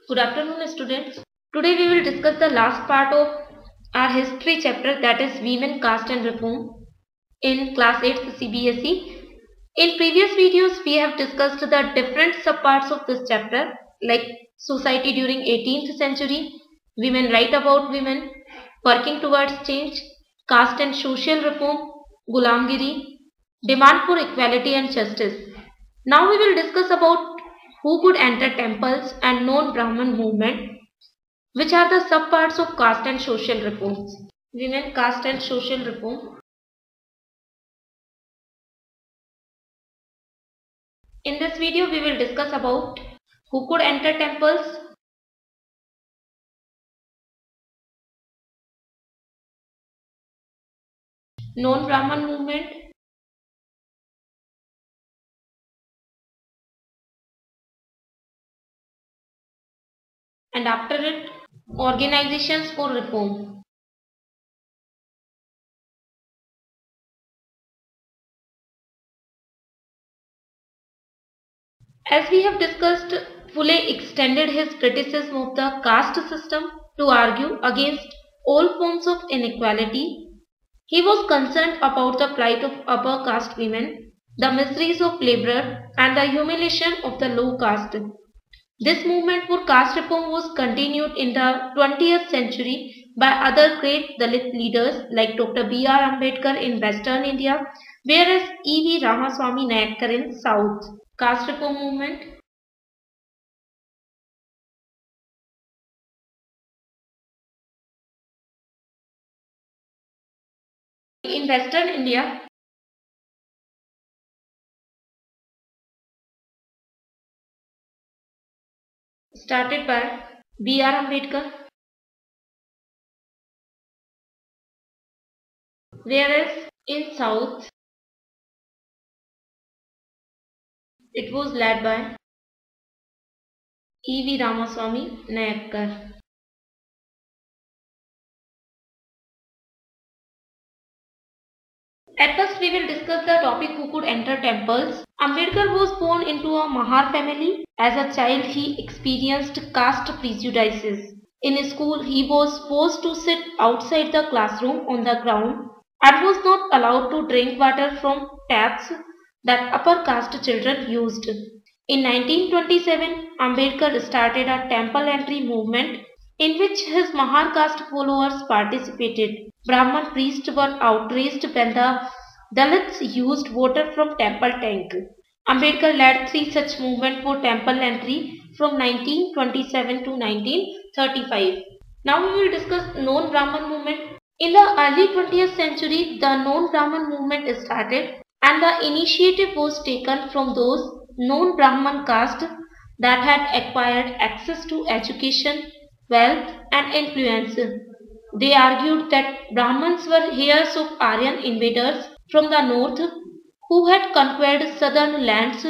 Good afternoon, students. Today we will discuss the last part of our history chapter, that is Women, Caste and Reform in class 8th CBSE. In previous videos we have discussed the different subparts of this chapter like society during 18th century, women write about women, working towards change, caste and social reform, Gulamgiri, demand for equality and justice. Now we will discuss about who could enter temples and non-Brahman movement, which are the subparts of caste and social reforms. Women, caste and social reform. In this video we will discuss about who could enter temples, non-Brahman movement, and after it organizations for reform. As we have discussed, Phule extended his criticism of the caste system to argue against all forms of inequality. He was concerned about the plight of upper caste women, the miseries of laborer, and the humiliation of the low caste. This movement for caste reform was continued in the 20th century by other great Dalit leaders like Dr. B.R. Ambedkar in Western India, whereas E.V. Ramaswamy Nayakkar in South. Caste reform movement. In Western India, started by B.R. Ambedkar, whereas in South it was led by E.V. Ramaswamy Nayakkar. At first we will discuss the topic who could enter temples. Ambedkar was born into a Mahar family. As a child he experienced caste prejudices. In school he was forced to sit outside the classroom on the ground and was not allowed to drink water from taps that upper caste children used. In 1927, Ambedkar started a temple entry movement in which his Mahar caste followers participated. Brahman priests were outraged when the Dalits used water from temple tank. Ambedkar led 3 such movements for temple entry from 1927 to 1935. Now we will discuss non-Brahman movement. In the early 20th century, the non-Brahman movement started and the initiative was taken from those non-Brahman caste that had acquired access to education, wealth and influence. They argued that Brahmins were heirs of Aryan invaders from the north who had conquered southern lands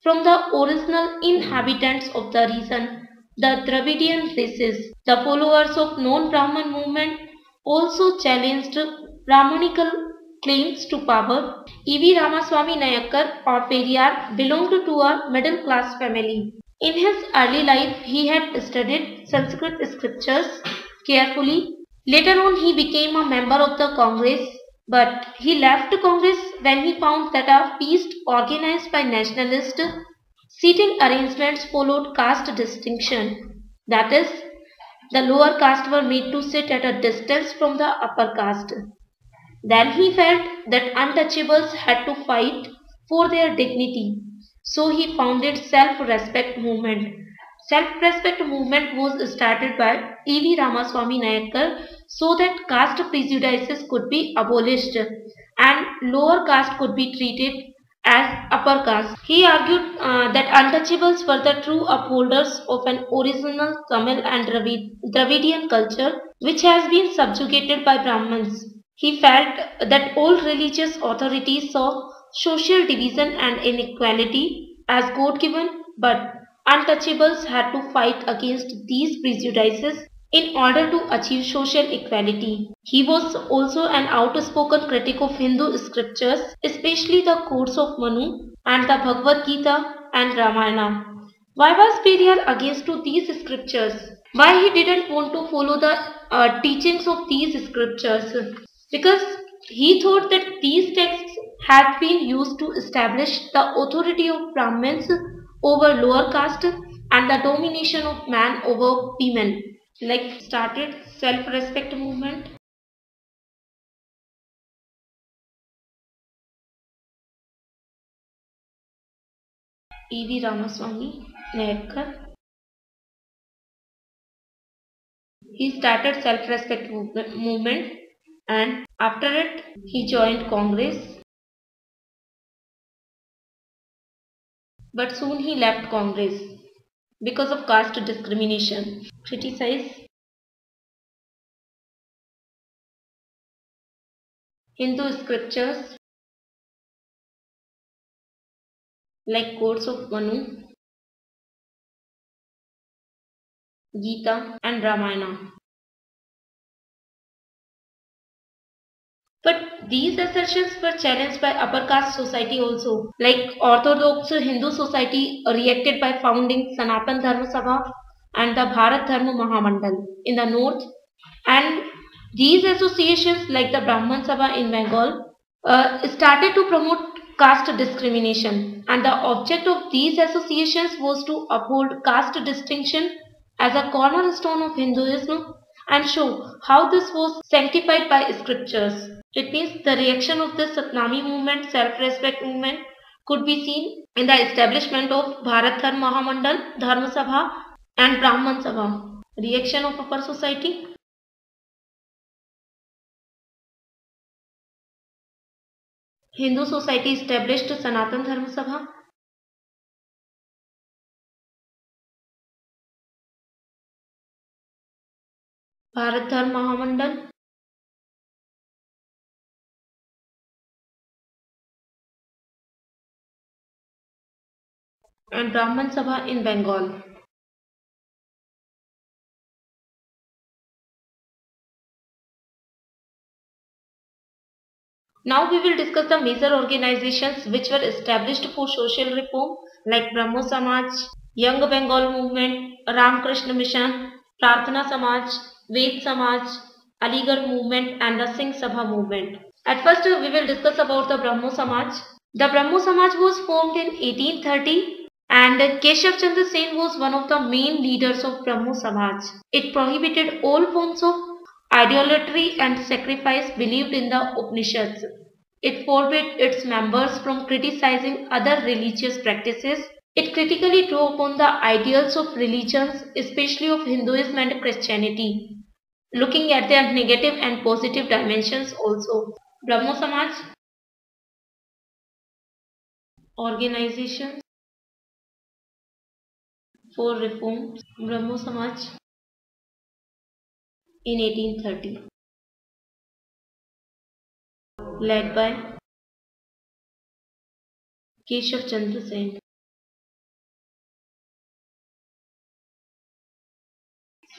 from the original inhabitants of the region, the Dravidian races. The followers of non-Brahman movement also challenged Brahmanical claims to power. E.V. Ramaswamy Nayakkar or Periyar belonged to a middle class family. In his early life, he had studied Sanskrit scriptures carefully. Later on, he became a member of the Congress, but he left Congress when he found that a feast organized by nationalist seating arrangements followed caste distinction. That is, the lower caste were made to sit at a distance from the upper caste. Then he felt that untouchables had to fight for their dignity. So he founded Self-Respect Movement. Self-Respect Movement was started by E.V. Ramaswamy Nayakkar so that caste prejudices could be abolished and lower caste could be treated as upper caste. He argued that untouchables were the true upholders of an original Tamil and Dravidian culture which has been subjugated by Brahmins. He felt that all religious authorities saw social division and inequality as God-given, but untouchables had to fight against these prejudices in order to achieve social equality. He was also an outspoken critic of Hindu scriptures, especially the codes of Manu and the Bhagavad Gita and Ramayana. Why was Periyar against to these scriptures? Why he didn't want to follow the teachings of these scriptures? Because he thought that these texts had been used to establish the authority of Brahmins over lower caste and the domination of man over women. Like started self-respect movement. E.V. Ramaswamy Nayakar. He started self-respect movement, and after it he joined Congress, but soon he left Congress because of caste discrimination. Criticize Hindu scriptures like Codes of Manu, Gita and Ramayana. But these assertions were challenged by upper caste society also, like Orthodox Hindu society reacted by founding Sanatan Dharma Sabha and the Bharat Dharma Mahamandal in the north, and these associations like the Brahman Sabha in Bengal started to promote caste discrimination, and the object of these associations was to uphold caste distinction as a cornerstone of Hinduism and show how this was sanctified by scriptures. It means the reaction of the Satnami movement, self-respect movement, could be seen in the establishment of Bharat Dharma Mahamandal, Dharma Sabha and Brahman Sabha. Reaction of upper society. Hindu society established Sanatan Dharma Sabha. Bharat Dharma Mahamandal. And Brahman Sabha in Bengal. Now we will discuss the major organizations which were established for social reform like Brahmo Samaj, Young Bengal Movement, Ramakrishna Mission, Prarthana Samaj, Ved Samaj, Aligarh Movement and the Singh Sabha Movement. At first we will discuss about the Brahmo Samaj. The Brahmo Samaj was formed in 1830 and Keshav Chandra Sen was one of the main leaders of Brahmo Samaj. It prohibited all forms of idolatry and sacrifice believed in the Upanishads. It forbade its members from criticizing other religious practices. It critically drew upon the ideals of religions, especially of Hinduism and Christianity, looking at their negative and positive dimensions also. Brahmo Samaj organization for reform. Brahmo Samaj in 1830, led by Keshav Chandra Sen.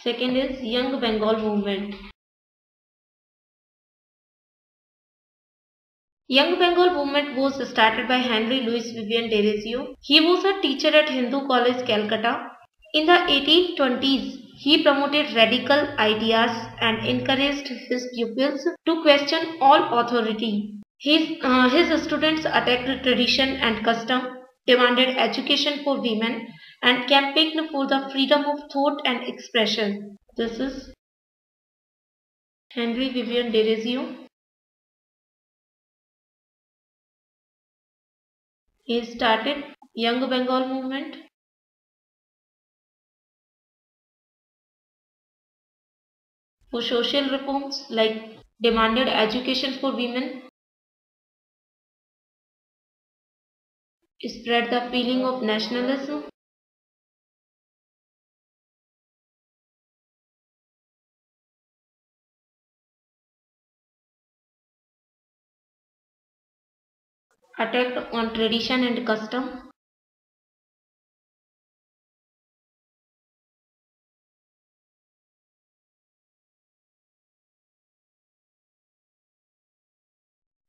Second is Young Bengal Movement. Young Bengal Movement was started by Henry Louis Vivian Derizio. He was a teacher at Hindu College, Calcutta. In the 1820s, he promoted radical ideas and encouraged his pupils to question all authority. His students attacked tradition and custom, demanded education for women, and campaigned for the freedom of thought and expression. This is Henry Vivian Derizio. He started Young Bengal Movement. For social reforms like demanded education for women, spread the feeling of nationalism, attacked on tradition and custom,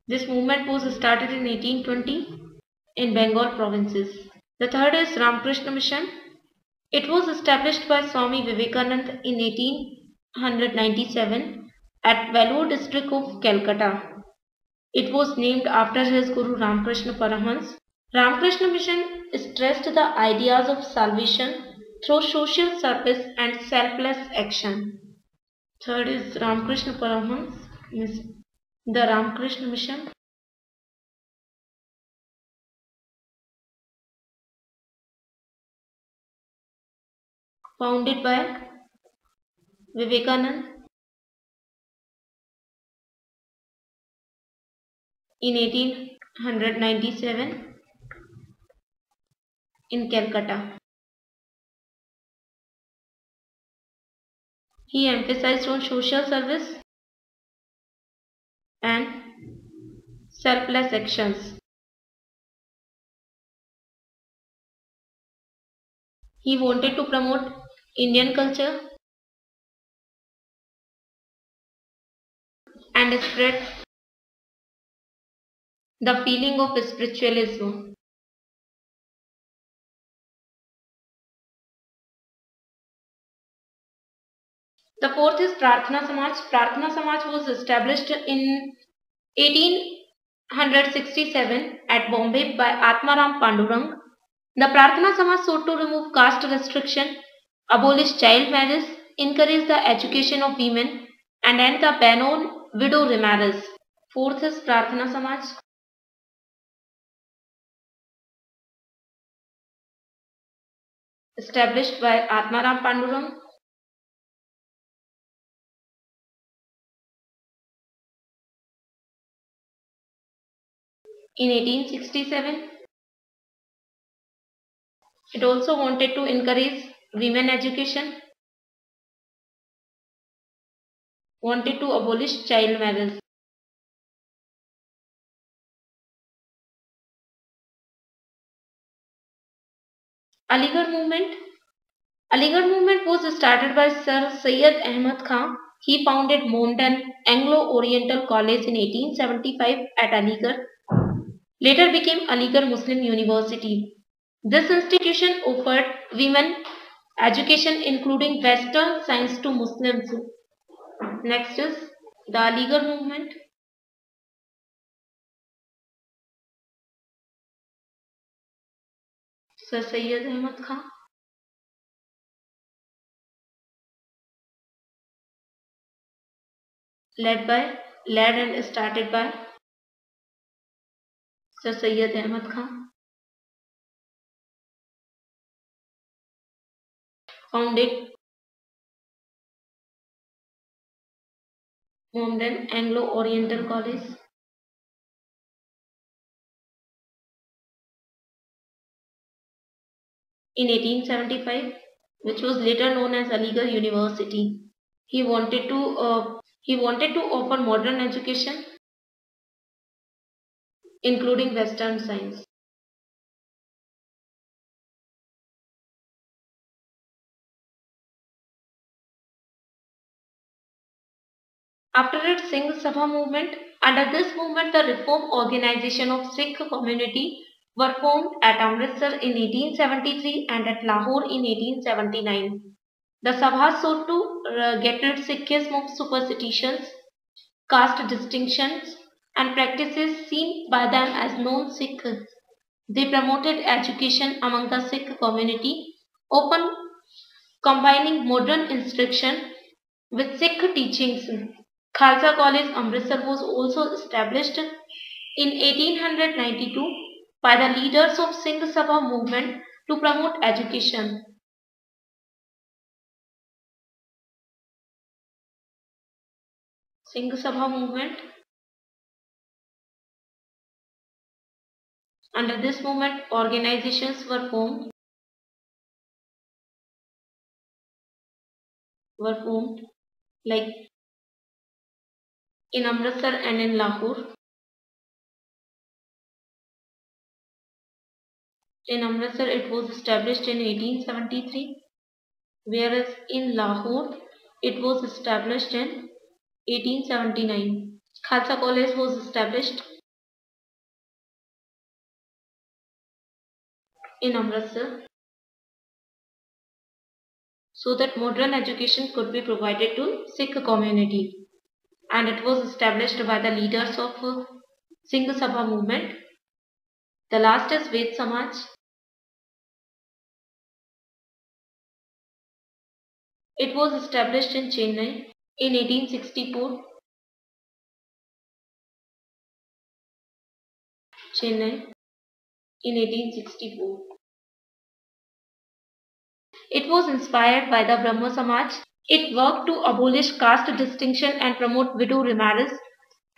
this movement was started in 1820 in Bengal provinces. The third is Ramakrishna Mission. It was established by Swami Vivekananda in 1897 at Vellore district of Calcutta. It was named after his Guru Ramakrishna Paramhans. Ramakrishna Mission stressed the ideas of salvation through social service and selfless action. Third is Ramakrishna Paramhans, the Ramakrishna Mission. Founded by Vivekananda in 1897 in Calcutta. He emphasized on social service and selfless actions. He wanted to promote Indian culture and spread the feeling of spiritualism. The fourth is Prarthana Samaj. Prarthana Samaj was established in 1867 at Bombay by Atmaram Pandurang. The Prarthana Samaj sought to remove caste restriction, abolish child marriage, encourage the education of women, and end the ban on widow remarriage. Fourth is Prarthana Samaj. Established by Atmaram Pandurang in 1867. It also wanted to encourage women education, wanted to abolish child marriage. Aligarh movement. Aligarh movement was started by Sir Syed Ahmad Khan. He founded Mondan Anglo-Oriental College in 1875 at Aligarh. Later became Aligarh Muslim University. This institution offered women education including Western science to Muslims. Next is the Aligarh movement. Sir Syed Ahmad Khan. Led and started by Sir Syed Ahmad Khan. Founded Mondan Anglo-Oriental College. In 1875, which was later known as Aligarh University. He wanted to offer modern education, including Western science. After it, Singh Sabha movement. Under this movement, the reform organization of Sikh community were formed at Amritsar in 1873 and at Lahore in 1879. The Sabhas sought to get rid Sikhism of superstitions, caste distinctions, and practices seen by them as non-Sikh. They promoted education among the Sikh community, open combining modern instruction with Sikh teachings. Khalsa College, Amritsar was also established in 1892 by the leaders of Singh Sabha movement to promote education. Singh Sabha movement. Under this movement, organizations were formed like in Amritsar and in Lahore. In Amritsar, it was established in 1873, whereas in Lahore, it was established in 1879. Khalsa College was established in Amritsar. so that modern education could be provided to Sikh community. And it was established by the leaders of Singh Sabha movement. The last is Ved Samaj. It was established in Chennai in 1864. Chennai in 1864. It was inspired by the Brahmo Samaj. It worked to abolish caste distinction and promote widow remarriage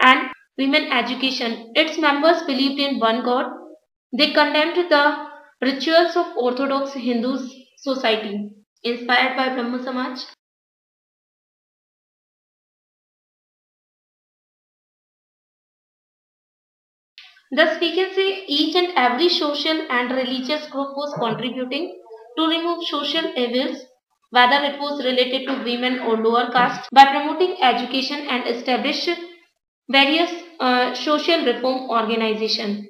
and women education. Its members believed in one God. They condemned the rituals of Orthodox Hindu society. Inspired by Brahmo Samaj. Thus we can say each and every social and religious group was contributing to remove social evils, whether it was related to women or lower caste, by promoting education and establish various social reform organizations.